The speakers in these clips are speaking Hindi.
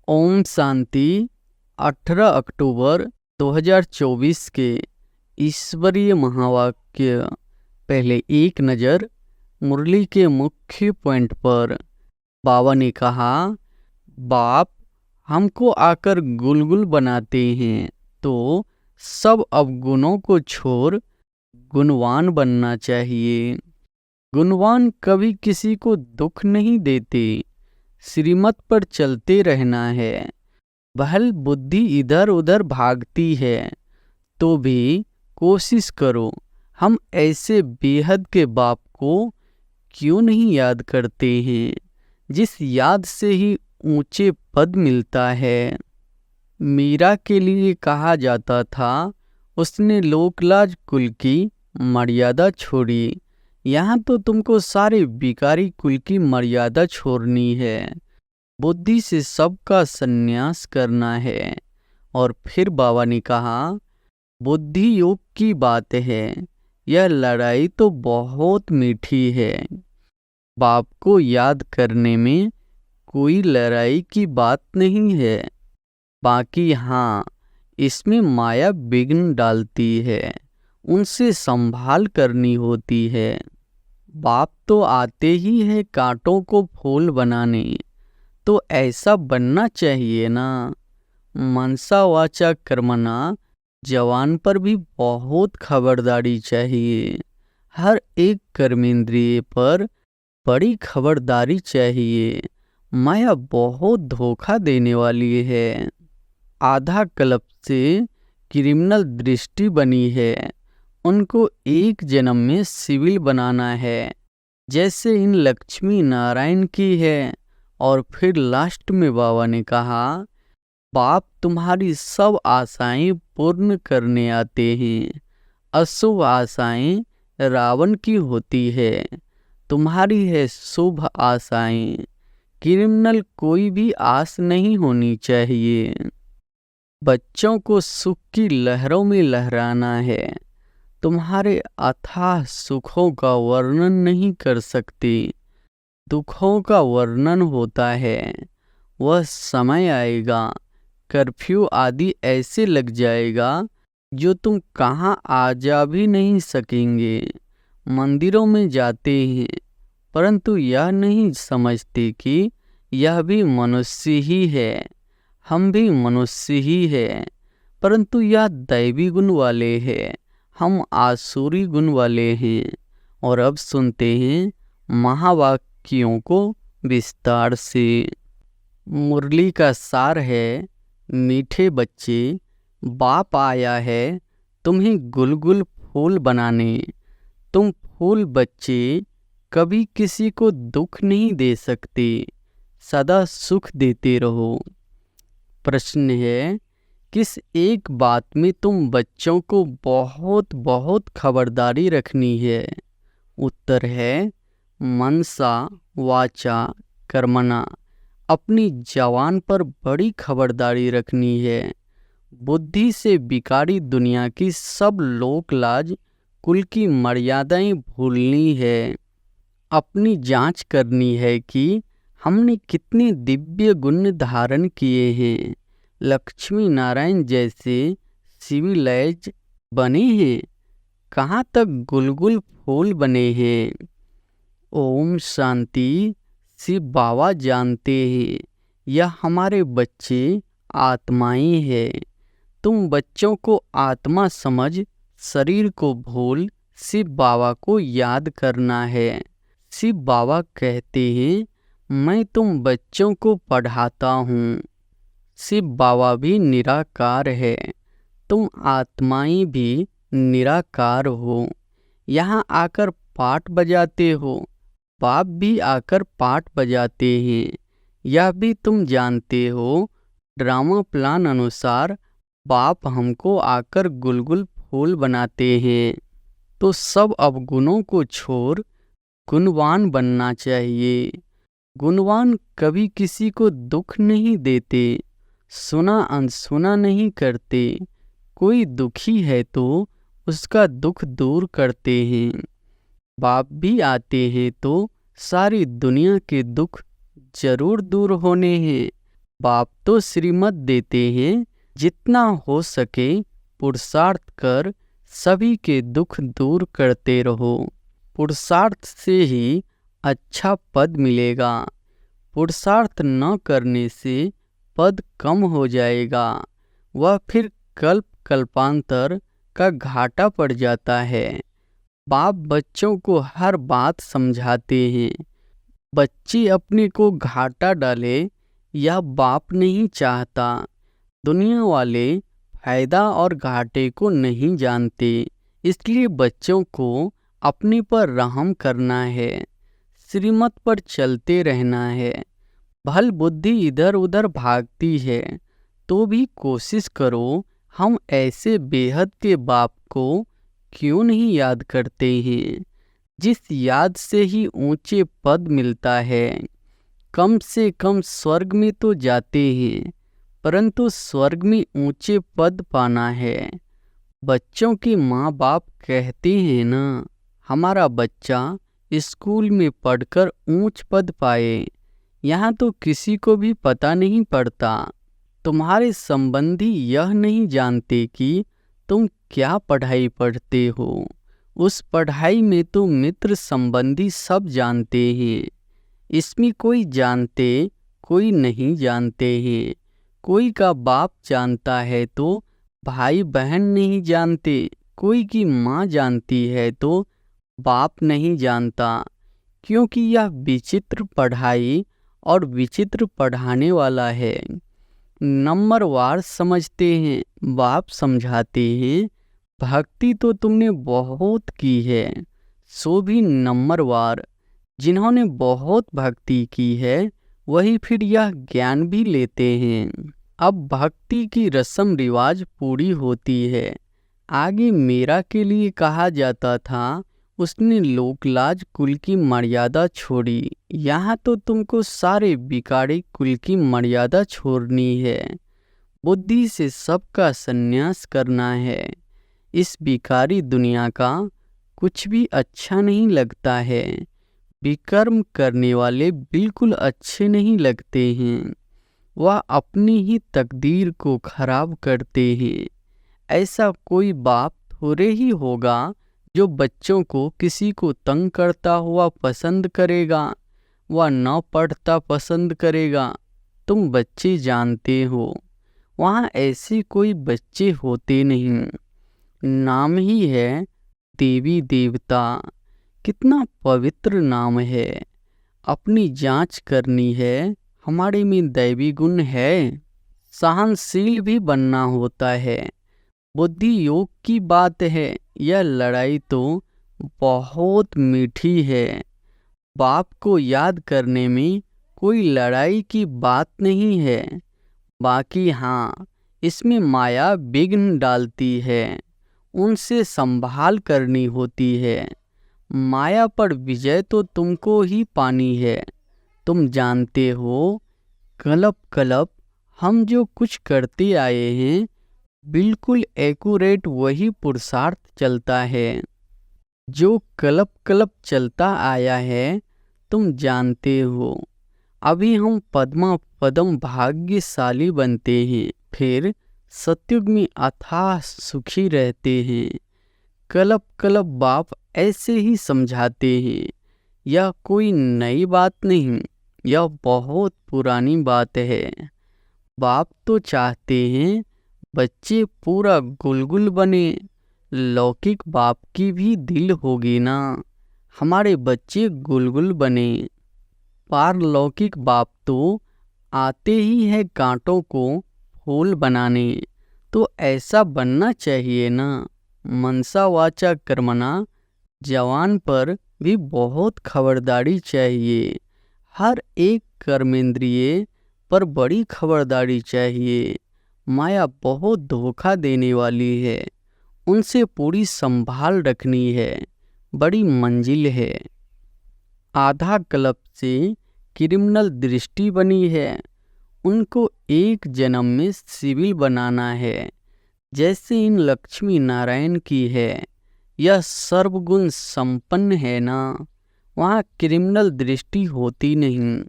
ओम शांति। 18 अक्टूबर 2024 के ईश्वरीय महावाक्य। पहले एक नज़र मुरली के मुख्य पॉइंट पर। बाबा ने कहा, बाप हमको आकर गुलगुल बनाते हैं तो सब अवगुणों को छोड़ गुणवान बनना चाहिए। गुणवान कभी किसी को दुख नहीं देते, श्रीमत पर चलते रहना है। बहल बुद्धि इधर उधर भागती है तो भी कोशिश करो, हम ऐसे बेहद के बाप को क्यों नहीं याद करते हैं, जिस याद से ही ऊंचे पद मिलता है। मीरा के लिए कहा जाता था, उसने लोकलाज कुल की मर्यादा छोड़ी। यहाँ तो तुमको सारे बिकारी कुल की मर्यादा छोड़नी है, बुद्धि से सबका संन्यास करना है। और फिर बाबा ने कहा, बुद्धि योग की बात है, यह लड़ाई तो बहुत मीठी है। बाप को याद करने में कोई लड़ाई की बात नहीं है, बाकी हाँ, इसमें माया विघ्न डालती है, उनसे संभाल करनी होती है। बाप तो आते ही है कांटों को फूल बनाने, तो ऐसा बनना चाहिए ना। मनसा वाचा कर्मणा जवान पर भी बहुत खबरदारी चाहिए। हर एक कर्मेंद्रिय पर बड़ी खबरदारी चाहिए। माया बहुत धोखा देने वाली है। आधा कल्प से क्रिमिनल दृष्टि बनी है, उनको एक जन्म में सिविल बनाना है, जैसे इन लक्ष्मी नारायण की है। और फिर लास्ट में बाबा ने कहा, बाप तुम्हारी सब आशाएं पूर्ण करने आते हैं। अशुभ आशाएं रावण की होती है, तुम्हारी है शुभ आशाएं। क्रिमिनल कोई भी आस नहीं होनी चाहिए। बच्चों को सुख की लहरों में लहराना है, तुम्हारे अथाह सुखों का वर्णन नहीं कर सकते। दुखों का वर्णन होता है। वह समय आएगा, कर्फ्यू आदि ऐसे लग जाएगा जो तुम कहाँ आ जा भी नहीं सकेंगे। मंदिरों में जाते हैं, परंतु यह नहीं समझते कि यह भी मनुष्य ही है, हम भी मनुष्य ही है, परंतु यह दैवी गुण वाले हैं, हम आसुरी गुण वाले हैं। और अब सुनते हैं महावाक्यों को विस्तार से। मुरली का सार है, मीठे बच्चे, बाप आया है तुम्हें गुलगुल फूल बनाने। तुम फूल बच्चे कभी किसी को दुख नहीं दे सकते, सदा सुख देते रहो। प्रश्न है, किस एक बात में तुम बच्चों को बहुत बहुत खबरदारी रखनी है? उत्तर है, मनसा वाचा कर्मणा। अपनी जवान पर बड़ी खबरदारी रखनी है। बुद्धि से बिकारी दुनिया की सब लोक लाज कुल की मर्यादाएं भूलनी है। अपनी जांच करनी है कि हमने कितने दिव्य गुण धारण किए हैं। लक्ष्मी नारायण जैसे सिविलाइज बने हैं, कहाँ तक गुलगुल फूल बने हैं। ओम शांति। शिव बाबा जानते हैं यह हमारे बच्चे आत्माएं हैं। तुम बच्चों को आत्मा समझ शरीर को भूल शिव बाबा को याद करना है। शिव बाबा कहते हैं, मैं तुम बच्चों को पढ़ाता हूँ। शिव बाबा भी निराकार है, तुम आत्माएं भी निराकार हो। यहाँ आकर पाठ बजाते हो, बाप भी आकर पाठ बजाते हैं। यह भी तुम जानते हो, ड्रामा प्लान अनुसार बाप हमको आकर गुलगुल फूल बनाते हैं। तो सब अवगुणों को छोड़ गुणवान बनना चाहिए। गुणवान कभी किसी को दुख नहीं देते, सुना अनसुना नहीं करते। कोई दुखी है तो उसका दुख दूर करते हैं। बाप भी आते हैं तो सारी दुनिया के दुख जरूर दूर होने हैं। बाप तो श्रीमत देते हैं, जितना हो सके पुरुषार्थ कर सभी के दुख दूर करते रहो। पुरुषार्थ से ही अच्छा पद मिलेगा। पुरुषार्थ न करने से पद कम हो जाएगा, वह फिर कल्प कल्पांतर का घाटा पड़ जाता है। बाप बच्चों को हर बात समझाते हैं। बच्चे अपने को घाटा डाले यह बाप नहीं चाहता। दुनिया वाले फायदा और घाटे को नहीं जानते, इसलिए बच्चों को अपने पर रहम करना है, श्रीमत पर चलते रहना है। भल बुद्धि इधर उधर भागती है तो भी कोशिश करो हम ऐसे बेहद के बाप को क्यों नहीं याद करते हैं, जिस याद से ही ऊंचे पद मिलता है। कम से कम स्वर्ग में तो जाते हैं, परंतु स्वर्ग में ऊंचे पद पाना है। बच्चों के माँ बाप कहते हैं ना, हमारा बच्चा स्कूल में पढ़कर ऊंच पद पाए। यहाँ तो किसी को भी पता नहीं पड़ता। तुम्हारे संबंधी यह नहीं जानते कि तुम क्या पढ़ाई पढ़ते हो। उस पढ़ाई में तो मित्र संबंधी सब जानते हैं। इसमें कोई जानते कोई नहीं जानते हैं। कोई का बाप जानता है तो भाई बहन नहीं जानते। कोई की माँ जानती है तो बाप नहीं जानता, क्योंकि यह विचित्र पढ़ाई और विचित्र पढ़ाने वाला है। नंबरवार समझते हैं, बाप समझाते हैं। भक्ति तो तुमने बहुत की है, सो भी नंबरवार। जिन्होंने बहुत भक्ति की है वही फिर यह ज्ञान भी लेते हैं। अब भक्ति की रस्म रिवाज पूरी होती है। आगे मेरा के लिए कहा जाता था, उसने लोकलाज कुल की मर्यादा छोड़ी। यहाँ तो तुमको सारे बिगाड़े कुल की मर्यादा छोड़नी है। बुद्धि से सबका संन्यास करना है। इस बिकारी दुनिया का कुछ भी अच्छा नहीं लगता है। विकर्म करने वाले बिल्कुल अच्छे नहीं लगते हैं। वह अपनी ही तकदीर को खराब करते हैं। ऐसा कोई बाप थोड़े ही होगा जो बच्चों को किसी को तंग करता हुआ पसंद करेगा। वह न पढ़ता पसंद करेगा। तुम बच्चे जानते हो, वहाँ ऐसे कोई बच्चे होते नहीं। नाम ही है देवी देवता। कितना पवित्र नाम है। अपनी जांच करनी है, हमारे में दैवी गुण है। सहनशील भी बनना होता है। बुद्धि योग की बात है। यह लड़ाई तो बहुत मीठी है। बाप को याद करने में कोई लड़ाई की बात नहीं है। बाकी हाँ, इसमें माया विघ्न डालती है, उनसे संभाल करनी होती है। माया पर विजय तो तुमको ही पानी है। तुम जानते हो, कल्प कल्प हम जो कुछ करते आए हैं, बिल्कुल एक्यूरेट वही पुरुषार्थ चलता है जो कल्प कल्प चलता आया है। तुम जानते हो, अभी हम पद्मा पदम भाग्यशाली बनते हैं, फिर सतयुग में अथाह सुखी रहते हैं। कल्प कल्प बाप ऐसे ही समझाते हैं। यह कोई नई बात नहीं, यह बहुत पुरानी बात है। बाप तो चाहते हैं बच्चे पूरा गुलगुल बने। लौकिक बाप की भी दिल होगी ना, हमारे बच्चे गुलगुल बने। पारलौकिक बाप तो आते ही है कांटों को फूल बनाने। तो ऐसा बनना चाहिए ना। मनसा वाचा कर्मणा, जवान पर भी बहुत खबरदारी चाहिए। हर एक कर्मेंद्रिय पर बड़ी खबरदारी चाहिए। माया बहुत धोखा देने वाली है, उनसे पूरी संभाल रखनी है। बड़ी मंजिल है। आधा कल्प से क्रिमिनल दृष्टि बनी है, उनको एक जन्म में सिविल बनाना है, जैसे इन लक्ष्मी नारायण की है। यह सर्वगुण संपन्न है ना, वहाँ क्रिमिनल दृष्टि होती नहीं।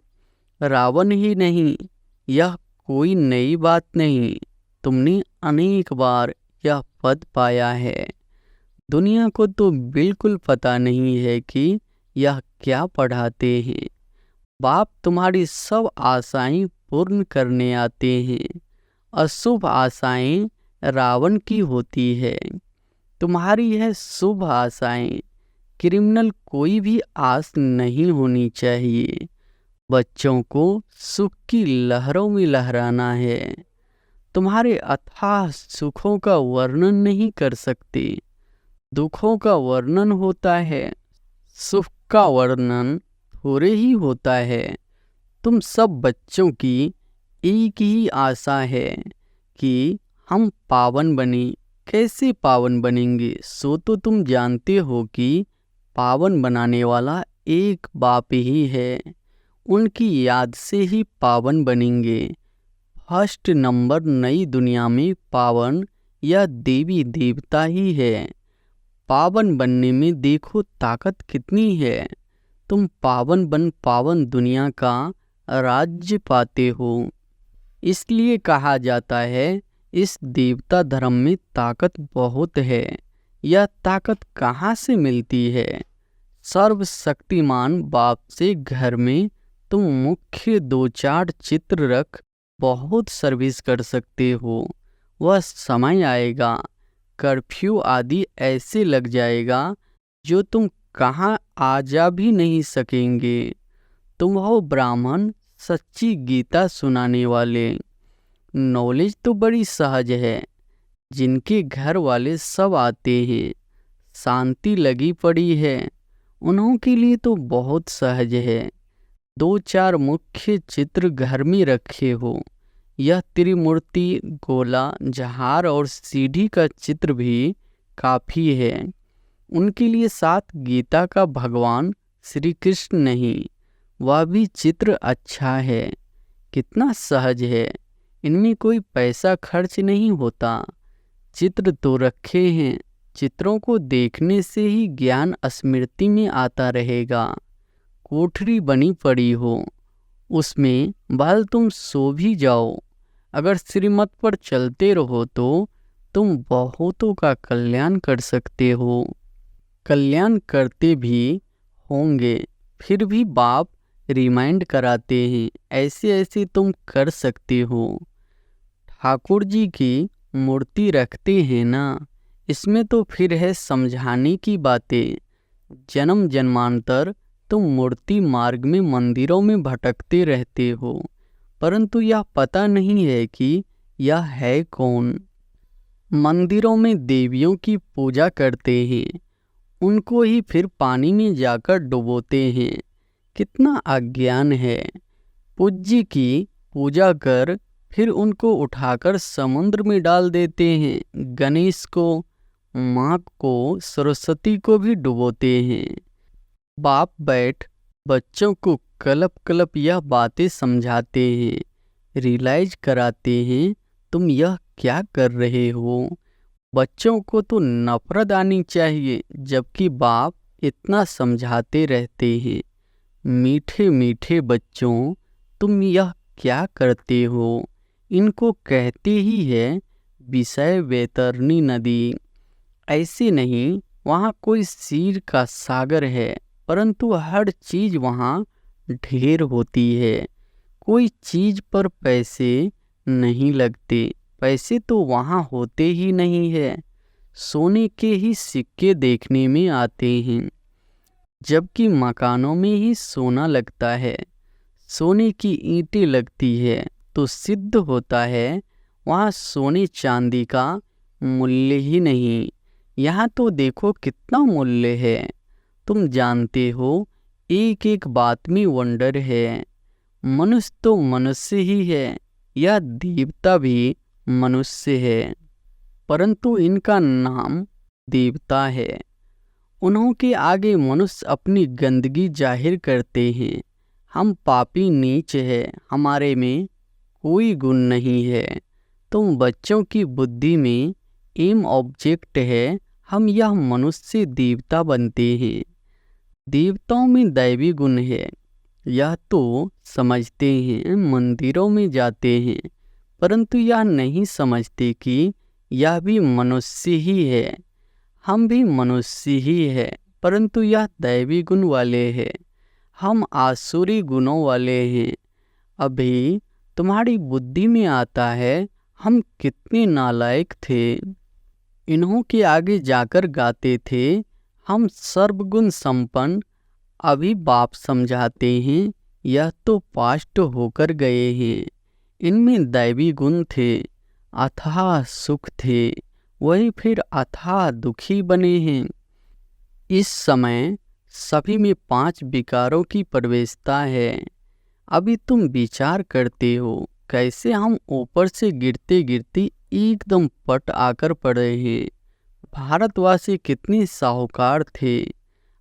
रावण ही नहीं, यह कोई नई बात नहीं। तुमने अनेक बार यह पद पाया है। दुनिया को तो बिल्कुल पता नहीं है कि यह क्या पढ़ाते हैं। बाप तुम्हारी सब आशाएं पूर्ण करने आते हैं। अशुभ आशाएं रावण की होती है। तुम्हारी यह शुभ आशाएं क्रिमिनल कोई भी आस नहीं होनी चाहिए। बच्चों को सुख की लहरों में लहराना है। तुम्हारे अथाह सुखों का वर्णन नहीं कर सकते। दुखों का वर्णन होता है, सुख का वर्णन थोड़े ही होता है। तुम सब बच्चों की एक ही आशा है कि हम पावन बने। कैसे पावन बनेंगे, सो तो तुम जानते हो कि पावन बनाने वाला एक बाप ही है। उनकी याद से ही पावन बनेंगे। फर्स्ट नंबर नई दुनिया में पावन या देवी देवता ही है। पावन बनने में देखो ताकत कितनी है। तुम पावन बन पावन दुनिया का राज्य पाते हो। इसलिए कहा जाता है इस देवता धर्म में ताकत बहुत है। यह ताकत कहाँ से मिलती है? सर्वशक्तिमान बाप से घर में तुम मुख्य 2-4 चित्र रख बहुत सर्विस कर सकते हो। वह समय आएगा, कर्फ्यू आदि ऐसे लग जाएगा जो तुम कहाँ आ जा भी नहीं सकेंगे। तुम हो ब्राह्मण, सच्ची गीता सुनाने वाले। नॉलेज तो बड़ी सहज है। जिनके घर वाले सब आते हैं, शांति लगी पड़ी है, उन्हों के लिए तो बहुत सहज है। 2-4 मुख्य चित्र घर में रखे हो। यह त्रिमूर्ति, गोला, जहार और सीढ़ी का चित्र भी काफ़ी है। उनके लिए साथ गीता का भगवान श्री कृष्ण नहीं, वह भी चित्र अच्छा है। कितना सहज है। इनमें कोई पैसा खर्च नहीं होता। चित्र तो रखे हैं, चित्रों को देखने से ही ज्ञान स्मृति में आता रहेगा। कोठरी बनी पड़ी हो, उसमें भले तुम सो भी जाओ, अगर श्रीमत पर चलते रहो तो तुम बहुतों का कल्याण कर सकते हो। कल्याण करते भी होंगे, फिर भी बाप रिमाइंड कराते हैं ऐसे ऐसे तुम कर सकते हो। ठाकुर जी की मूर्ति रखते हैं ना, इसमें तो फिर है समझाने की बातें। जन्म जन्मांतर तुम मूर्ति मार्ग में मंदिरों में भटकते रहते हो, परंतु यह पता नहीं है कि यह है कौन। मंदिरों में देवियों की पूजा करते हैं, उनको ही फिर पानी में जाकर डुबोते हैं। कितना अज्ञान है। पूज्य की पूजा कर फिर उनको उठाकर समुद्र में डाल देते हैं। गणेश को, माँ को, सरस्वती को भी डुबोते हैं। बाप बैठ बच्चों को कलप कलप यह बातें समझाते हैं, रियलाइज कराते हैं तुम यह क्या कर रहे हो। बच्चों को तो नफरत आनी चाहिए, जबकि बाप इतना समझाते रहते हैं। मीठे मीठे बच्चों, तुम यह क्या करते हो। इनको कहते ही है विषय वैतरणी नदी। ऐसे नहीं, वहाँ कोई सीर का सागर है, परंतु हर चीज़ वहाँ ढेर होती है। कोई चीज़ पर पैसे नहीं लगते। पैसे तो वहाँ होते ही नहीं है। सोने के ही सिक्के देखने में आते हैं, जबकि मकानों में ही सोना लगता है। सोने की ईंटें लगती है तो सिद्ध होता है वहाँ सोने चांदी का मूल्य ही नहीं। यहाँ तो देखो कितना मूल्य है। तुम जानते हो एक एक बात में वंडर है। मनुष्य तो मनुष्य ही है, यह देवता भी मनुष्य है, परंतु इनका नाम देवता है। उन्हों के आगे मनुष्य अपनी गंदगी जाहिर करते हैं। हम पापी नीच है, हमारे में कोई गुण नहीं है। तुम बच्चों की बुद्धि में एम ऑब्जेक्ट है, हम यह मनुष्य देवता बनते हैं। देवताओं में दैवी गुण है, यह तो समझते हैं, मंदिरों में जाते हैं, परंतु यह नहीं समझते कि यह भी मनुष्य ही है। हम भी मनुष्य ही है, परंतु यह दैवी गुण वाले हैं, हम आसुरी गुणों वाले हैं। अभी तुम्हारी बुद्धि में आता है हम कितने नालायक थे। इन्हों के आगे जाकर गाते थे हम सर्वगुण संपन्न। अभी बाप समझाते हैं यह तो पास्ट होकर गए हैं। इनमें दैवी गुण थे, अथाह सुख थे, वही फिर अथाह दुखी बने हैं। इस समय सभी में 5 विकारों की प्रवेशता है। अभी तुम विचार करते हो कैसे हम ऊपर से गिरते गिरते एकदम पट आकर पड़े हैं। भारतवासी कितने साहूकार थे,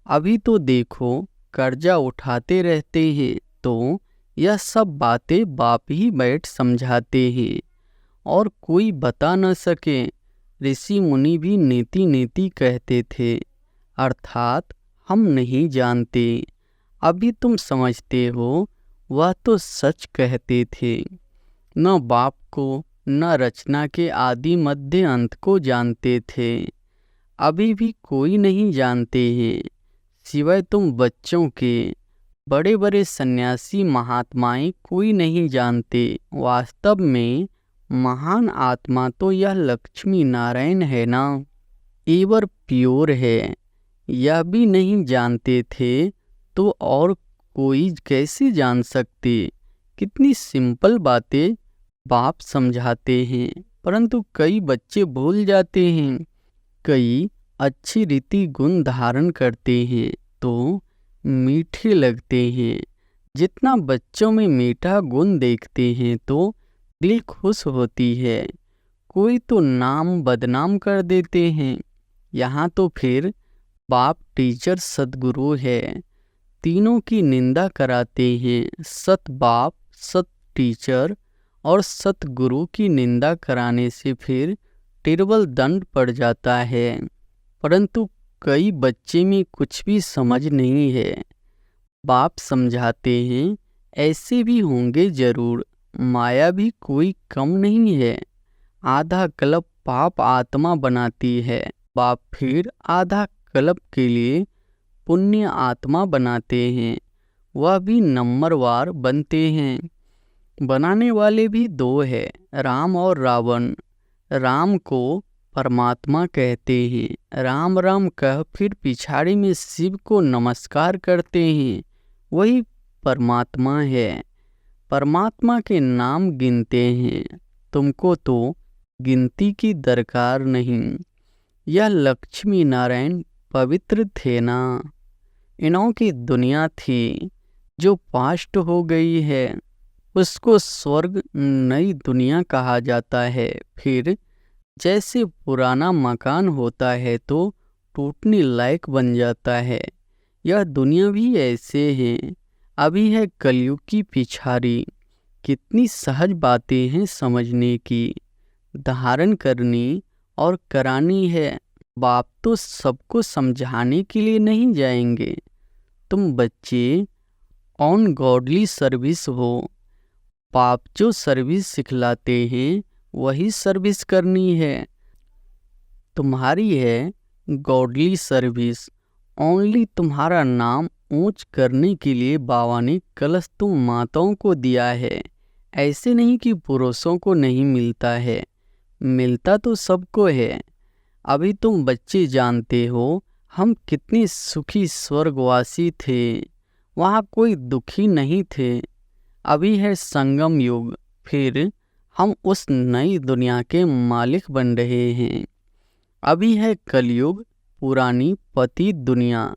अभी तो देखो कर्जा उठाते रहते हैं। तो यह सब बातें बाप ही बैठ समझाते हैं और कोई बता न सके। ऋषि मुनि भी नीति नीति कहते थे, अर्थात हम नहीं जानते। अभी तुम समझते हो वह तो सच कहते थे। न बाप को न रचना के आदि मध्य अंत को जानते थे। अभी भी कोई नहीं जानते हैं सिवाय तुम बच्चों के। बड़े बड़े सन्यासी महात्माएं कोई नहीं जानते। वास्तव में महान आत्मा तो यह लक्ष्मी नारायण है ना, एवर प्योर है। यह भी नहीं जानते थे तो और कोई कैसे जान सकते। कितनी सिंपल बातें बाप समझाते हैं, परंतु कई बच्चे भूल जाते हैं। कई अच्छी रीति गुण धारण करते हैं तो मीठे लगते हैं। जितना बच्चों में मीठा गुण देखते हैं तो दिल खुश होती है। कोई तो नाम बदनाम कर देते हैं। यहाँ तो फिर बाप टीचर सद्गुरु है, तीनों की निंदा कराते हैं। सत बाप, सत टीचर और सतगुरु की निंदा कराने से फिर टिरवल दंड पड़ जाता है। परंतु कई बच्चे में कुछ भी समझ नहीं है। बाप समझाते हैं ऐसे भी होंगे जरूर, माया भी कोई कम नहीं है। आधा कल्प पाप आत्मा बनाती है, बाप फिर आधा कल्प के लिए पुण्य आत्मा बनाते हैं। वह भी नंबरवार बनते हैं। बनाने वाले भी 2 है, राम और रावण। राम को परमात्मा कहते हैं। राम राम कह फिर पिछाड़ी में शिव को नमस्कार करते हैं, वही परमात्मा है। परमात्मा के नाम गिनते हैं, तुमको तो गिनती की दरकार नहीं। यह लक्ष्मी नारायण पवित्र थे ना। इन्हों की दुनिया थी जो पास्ट हो गई है, उसको स्वर्ग नई दुनिया कहा जाता है। फिर जैसे पुराना मकान होता है तो टूटने लायक बन जाता है, यह दुनिया भी ऐसे है। अभी है कलयुग की पिछाड़ी। कितनी सहज बातें हैं समझने की, धारण करनी और करानी है। बाप तो सबको समझाने के लिए नहीं जाएंगे। तुम बच्चे ऑन गॉडली सर्विस हो। बाप जो सर्विस सिखलाते हैं वही सर्विस करनी है। तुम्हारी है गॉडली सर्विस। ओनली तुम्हारा नाम ऊंच करने के लिए बाबा ने कलश तुम माताओं को दिया है। ऐसे नहीं कि पुरुषों को नहीं मिलता है, मिलता तो सबको है। अभी तुम बच्चे जानते हो हम कितने सुखी स्वर्गवासी थे, वहाँ कोई दुखी नहीं थे। अभी है संगम युग, फिर हम उस नई दुनिया के मालिक बन रहे हैं। अभी है कलयुग, पुरानी पतित दुनिया,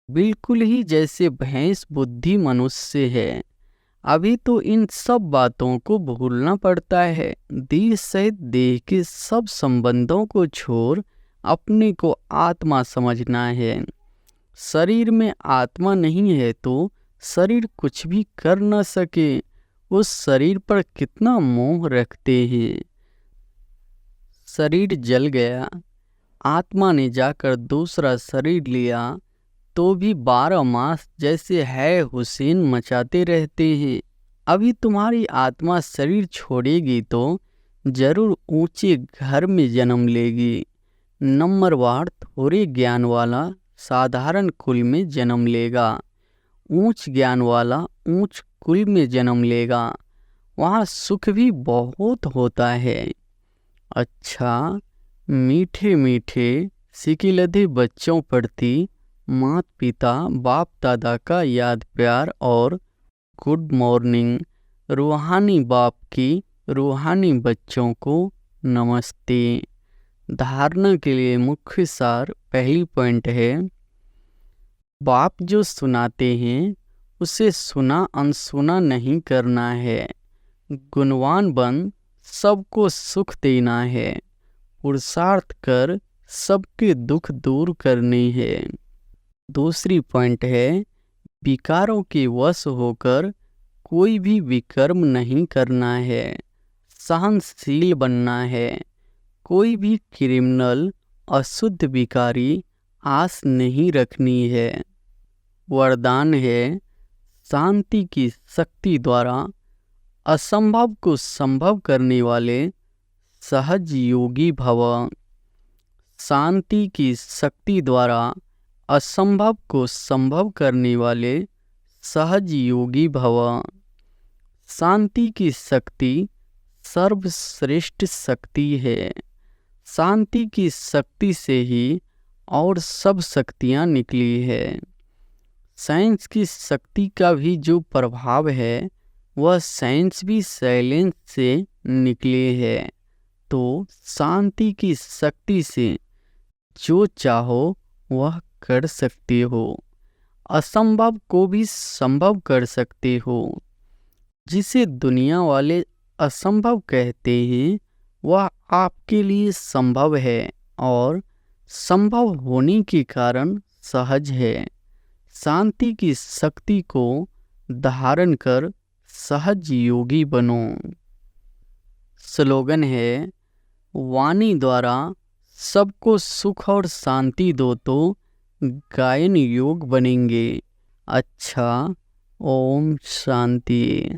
बिल्कुल ही जैसे भैंस बुद्धि मनुष्य है। अभी तो इन सब बातों को भूलना पड़ता है। देह सहित देह के सब संबंधों को छोड़ अपने को आत्मा समझना है। शरीर में आत्मा नहीं है तो शरीर कुछ भी कर न सके। उस शरीर पर कितना मोह रखते हैं। शरीर जल गया, आत्मा ने जाकर दूसरा शरीर लिया तो भी 12 मास जैसे है हुसैन मचाते रहते हैं। अभी तुम्हारी आत्मा शरीर छोड़ेगी तो जरूर ऊंचे घर में जन्म लेगी। नंबरवार थोड़े ज्ञान वाला साधारण कुल में जन्म लेगा। ऊंच ज्ञान वाला ऊंच कुल में जन्म लेगा। वहाँ सुख भी बहुत होता है। अच्छा, मीठे मीठे सिकिलधे बच्चों प्रति माता पिता बाप दादा का याद प्यार और गुड मॉर्निंग। रूहानी बाप की रूहानी बच्चों को नमस्ते। धारणा के लिए मुख्य सार पहली पॉइंट है, बाप जो सुनाते हैं उसे सुना अनसुना नहीं करना है। गुणवान बन सबको सुख देना है। पुरुषार्थ कर सबके दुख दूर करने है। दूसरी पॉइंट है, विकारों के वश होकर कोई भी विकर्म नहीं करना है। सहनशील बनना है। कोई भी क्रिमिनल अशुद्ध विकारी आस नहीं रखनी है। वरदान है, शांति की शक्ति द्वारा असंभव को संभव करने वाले सहज योगी भव। शांति की शक्ति द्वारा असंभव को संभव करने वाले सहज योगी भव। शांति की शक्ति सर्वश्रेष्ठ शक्ति है। शांति की शक्ति से ही और सब शक्तियाँ निकली है। साइंस की शक्ति का भी जो प्रभाव है वह साइंस भी साइलेंस से निकले है। तो शांति की शक्ति से जो चाहो वह कर सकते हो। असंभव को भी संभव कर सकते हो। जिसे दुनिया वाले असंभव कहते हैं वह आपके लिए संभव है और संभव होने के कारण सहज है। शांति की शक्ति को धारण कर सहज योगी बनो। स्लोगन है, वाणी द्वारा सबको सुख और शांति दो तो गायन योग बनेंगे। अच्छा, ओम शांति।